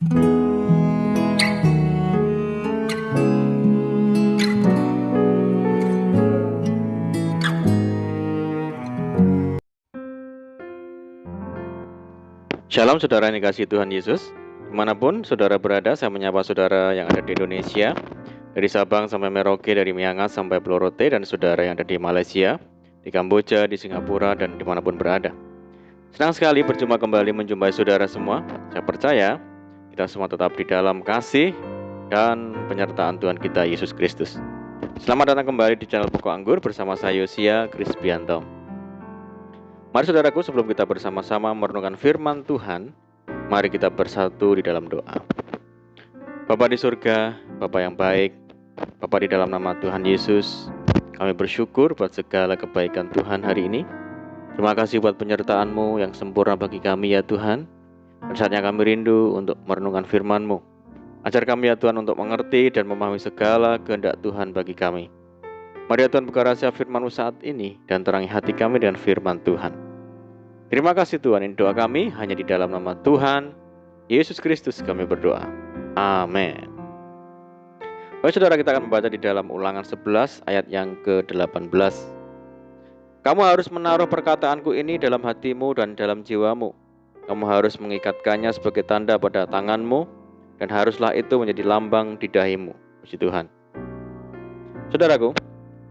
Shalom saudara yang dikasihi Tuhan Yesus. Dimanapun saudara berada, saya menyapa saudara yang ada di Indonesia, dari Sabang sampai Merauke, dari Miangas sampai Pulau Rote, dan saudara yang ada di Malaysia, di Kamboja, di Singapura, dan dimanapun berada. Senang sekali berjumpa kembali menjumpai saudara semua. Saya percaya kita semua tetap di dalam kasih dan penyertaan Tuhan kita Yesus Kristus. Selamat datang kembali di channel Pokok Anggur bersama saya Yosia Krispianto. Mari saudaraku, sebelum kita bersama-sama merenungkan firman Tuhan, mari kita bersatu di dalam doa. Bapa di surga, Bapa yang baik, Bapa di dalam nama Tuhan Yesus, kami bersyukur buat segala kebaikan Tuhan hari ini. Terima kasih buat penyertaan-Mu yang sempurna bagi kami ya Tuhan. Dan saatnya kami rindu untuk merenungkan firman-Mu. Ajar kami ya Tuhan untuk mengerti dan memahami segala kehendak Tuhan bagi kami. Mari ya Tuhan buka rahasia firman-Mu saat ini dan terangi hati kami dengan firman Tuhan. Terima kasih Tuhan, ini doa kami hanya di dalam nama Tuhan Yesus Kristus kami berdoa. Amin. Baik saudara, kita akan membaca di dalam Ulangan 11 ayat yang ke-18. Kamu harus menaruh perkataanku ini dalam hatimu dan dalam jiwamu. Kamu harus mengikatkannya sebagai tanda pada tanganmu, dan haruslah itu menjadi lambang di dahimu. Puji Tuhan. Saudaraku,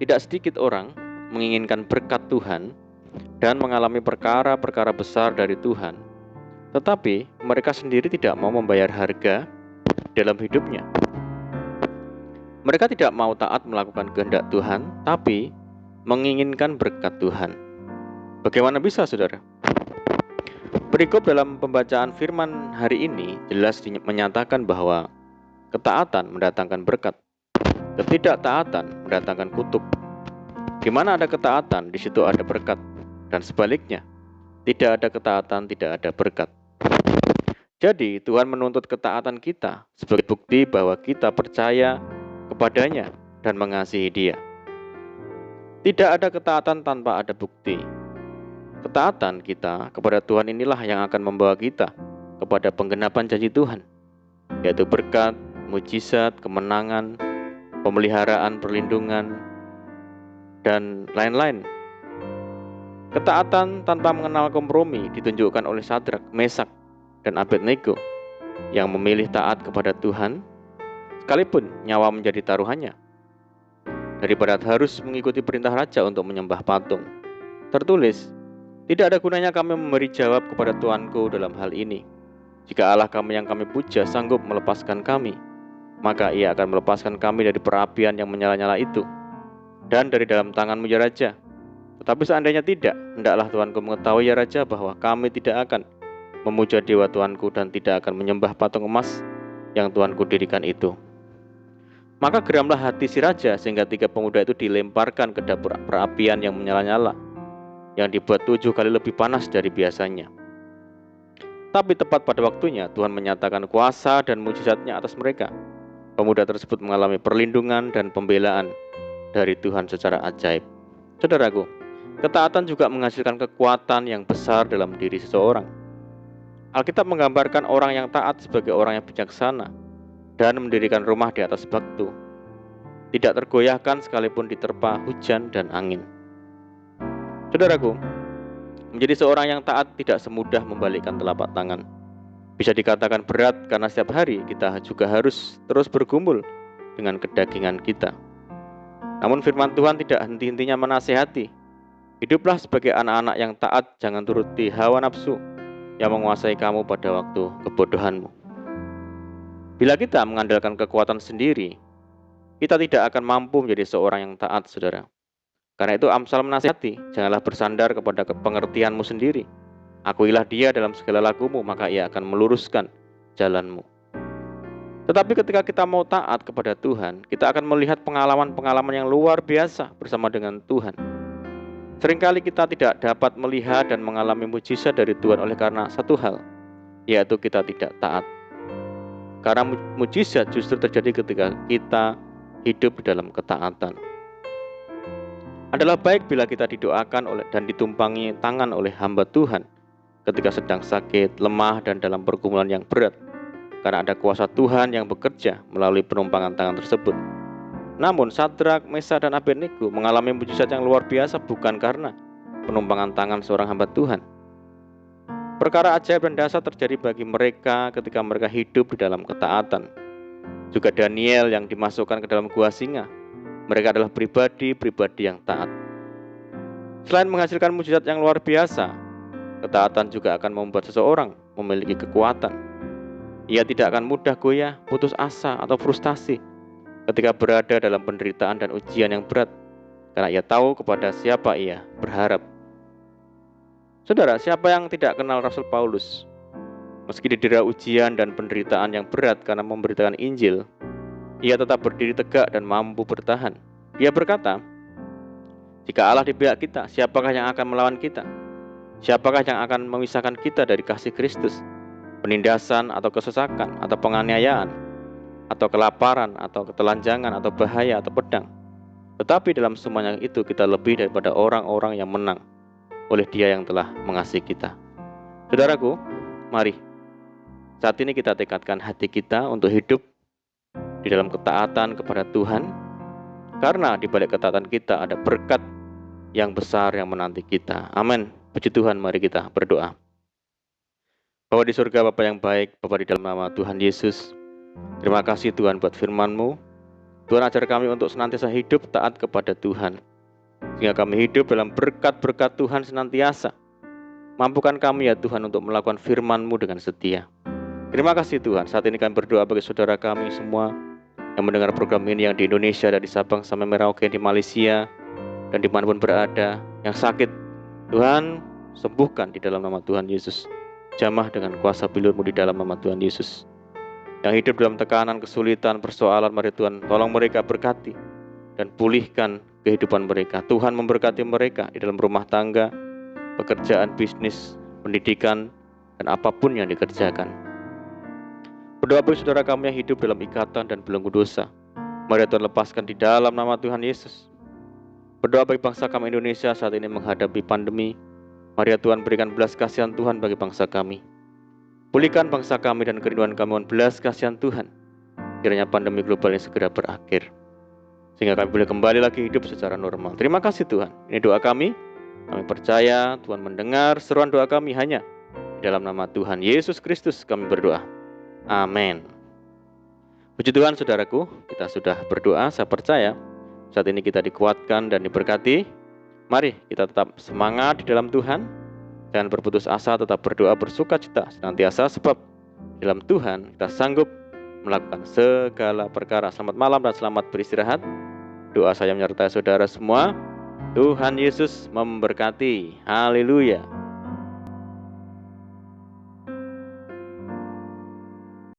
tidak sedikit orang menginginkan berkat Tuhan dan mengalami perkara-perkara besar dari Tuhan, tetapi mereka sendiri tidak mau membayar harga dalam hidupnya. Mereka tidak mau taat melakukan kehendak Tuhan, tapi menginginkan berkat Tuhan. Bagaimana bisa, saudara? Perikop dalam pembacaan firman hari ini jelas menyatakan bahwa ketaatan mendatangkan berkat, ketidaktaatan mendatangkan kutuk. Di mana ada ketaatan, di situ ada berkat. Dan sebaliknya, tidak ada ketaatan, tidak ada berkat. Jadi, Tuhan menuntut ketaatan kita sebagai bukti bahwa kita percaya kepadanya dan mengasihi Dia. Tidak ada ketaatan tanpa ada bukti. Ketaatan kita kepada Tuhan inilah yang akan membawa kita kepada penggenapan janji Tuhan, yaitu berkat, mujizat, kemenangan, pemeliharaan, perlindungan, dan lain-lain. Ketaatan tanpa mengenal kompromi ditunjukkan oleh Sadrak, Mesak, dan Abednego yang memilih taat kepada Tuhan sekalipun nyawa menjadi taruhannya, daripada harus mengikuti perintah raja untuk menyembah patung. Tertulis, tidak ada gunanya kami memberi jawab kepada Tuanku dalam hal ini. Jika Allah kami yang kami puja sanggup melepaskan kami, maka Ia akan melepaskan kami dari perapian yang menyala-nyala itu dan dari dalam tanganmu ya Raja. Tetapi seandainya tidak, hendaklah Tuanku mengetahui ya Raja bahwa kami tidak akan memuja dewa Tuanku dan tidak akan menyembah patung emas yang Tuanku dirikan itu. Maka geramlah hati si Raja sehingga 3 pemuda itu dilemparkan ke dapur perapian yang menyala-nyala, yang dibuat 7 kali lebih panas dari biasanya. Tapi tepat pada waktunya Tuhan menyatakan kuasa dan mujizatnya atas mereka. Pemuda tersebut mengalami perlindungan dan pembelaan dari Tuhan secara ajaib. Saudaraku, ketaatan juga menghasilkan kekuatan yang besar dalam diri seseorang. Alkitab menggambarkan orang yang taat sebagai orang yang bijaksana dan mendirikan rumah di atas batu, tidak tergoyahkan sekalipun diterpa hujan dan angin. Saudaraku, menjadi seorang yang taat tidak semudah membalikkan telapak tangan. Bisa dikatakan berat karena setiap hari kita juga harus terus bergumul dengan kedagingan kita. Namun firman Tuhan tidak henti-hentinya menasihati. Hiduplah sebagai anak-anak yang taat, jangan turuti hawa nafsu yang menguasai kamu pada waktu kebodohanmu. Bila kita mengandalkan kekuatan sendiri, kita tidak akan mampu menjadi seorang yang taat, saudara. Karena itu Amsal menasihati, janganlah bersandar kepada pengertianmu sendiri. Akuilah Dia dalam segala lakumu, maka Ia akan meluruskan jalanmu. Tetapi ketika kita mau taat kepada Tuhan, kita akan melihat pengalaman-pengalaman yang luar biasa bersama dengan Tuhan. Seringkali kita tidak dapat melihat dan mengalami mujizat dari Tuhan oleh karena satu hal, yaitu kita tidak taat. Karena mujizat justru terjadi ketika kita hidup di dalam ketaatan. Adalah baik bila kita didoakan dan ditumpangi tangan oleh hamba Tuhan ketika sedang sakit, lemah, dan dalam pergumulan yang berat. karena ada kuasa Tuhan yang bekerja melalui penumpangan tangan tersebut. Namun Sadrak, Mesak, dan Abednego mengalami mujizat yang luar biasa bukan karena penumpangan tangan seorang hamba Tuhan. Perkara ajaib dan dahsyat terjadi bagi mereka ketika mereka hidup di dalam ketaatan. Juga Daniel yang dimasukkan ke dalam gua singa. Mereka adalah pribadi-pribadi yang taat. Selain menghasilkan mujizat yang luar biasa, ketaatan juga akan membuat seseorang memiliki kekuatan. Ia tidak akan mudah goyah, putus asa, atau frustasi ketika berada dalam penderitaan dan ujian yang berat, karena ia tahu kepada siapa ia berharap. Saudara, siapa yang tidak kenal Rasul Paulus? Meski didera ujian dan penderitaan yang berat karena memberitakan Injil, ia tetap berdiri tegak dan mampu bertahan. Ia berkata, "Jika Allah di pihak kita, siapakah yang akan melawan kita? Siapakah yang akan memisahkan kita dari kasih Kristus? Penindasan atau kesesakan atau penganiayaan, atau kelaparan atau ketelanjangan atau bahaya atau pedang. Tetapi dalam semuanya itu kita lebih daripada orang-orang yang menang oleh Dia yang telah mengasihi kita." Saudaraku, mari saat ini kita tekadkan hati kita untuk hidup di dalam ketaatan kepada Tuhan, karena di balik ketaatan kita ada berkat yang besar yang menanti kita. Amin. Puji Tuhan, mari kita berdoa. Bapa di surga, Bapa yang baik, Bapa di dalam nama Tuhan Yesus, terima kasih Tuhan buat firman-Mu. Tuhan, ajar kami untuk senantiasa hidup taat kepada Tuhan, sehingga kami hidup dalam berkat-berkat Tuhan senantiasa. Mampukan kami ya Tuhan untuk melakukan firman-Mu dengan setia. Terima kasih Tuhan. Saat ini kami berdoa bagi saudara kami semua yang mendengar program ini, yang di Indonesia, dari Sabang sampai Merauke, di Malaysia, dan dimanapun berada, yang sakit, Tuhan sembuhkan di dalam nama Tuhan Yesus. Jamah dengan kuasa bilur-Mu di dalam nama Tuhan Yesus. Yang hidup dalam tekanan, kesulitan, persoalan, mari Tuhan tolong mereka berkati dan pulihkan kehidupan mereka. Tuhan memberkati mereka di dalam rumah tangga, pekerjaan, bisnis, pendidikan, dan apapun yang dikerjakan. Berdoa bagi saudara kami yang hidup dalam ikatan dan belenggu dosa, mari Tuhan lepaskan di dalam nama Tuhan Yesus. Berdoa bagi bangsa kami Indonesia saat ini menghadapi pandemi, mari Tuhan berikan belas kasihan Tuhan bagi bangsa kami. Pulihkan bangsa kami dan kerinduan kami, mohon belas kasihan Tuhan. Kiranya pandemi global ini segera berakhir, sehingga kami boleh kembali lagi hidup secara normal. Terima kasih Tuhan. Ini doa kami. Kami percaya Tuhan mendengar seruan doa kami hanya di dalam nama Tuhan Yesus Kristus kami berdoa. Amin. Puji Tuhan saudaraku, kita sudah berdoa. Saya percaya saat ini kita dikuatkan dan diberkati. Mari kita tetap semangat di dalam Tuhan. Jangan berputus asa, tetap berdoa, bersuka cita senantiasa, sebab dalam Tuhan kita sanggup melakukan segala perkara. Selamat malam dan selamat beristirahat. Doa saya menyertai saudara semua. Tuhan Yesus memberkati. Haleluya.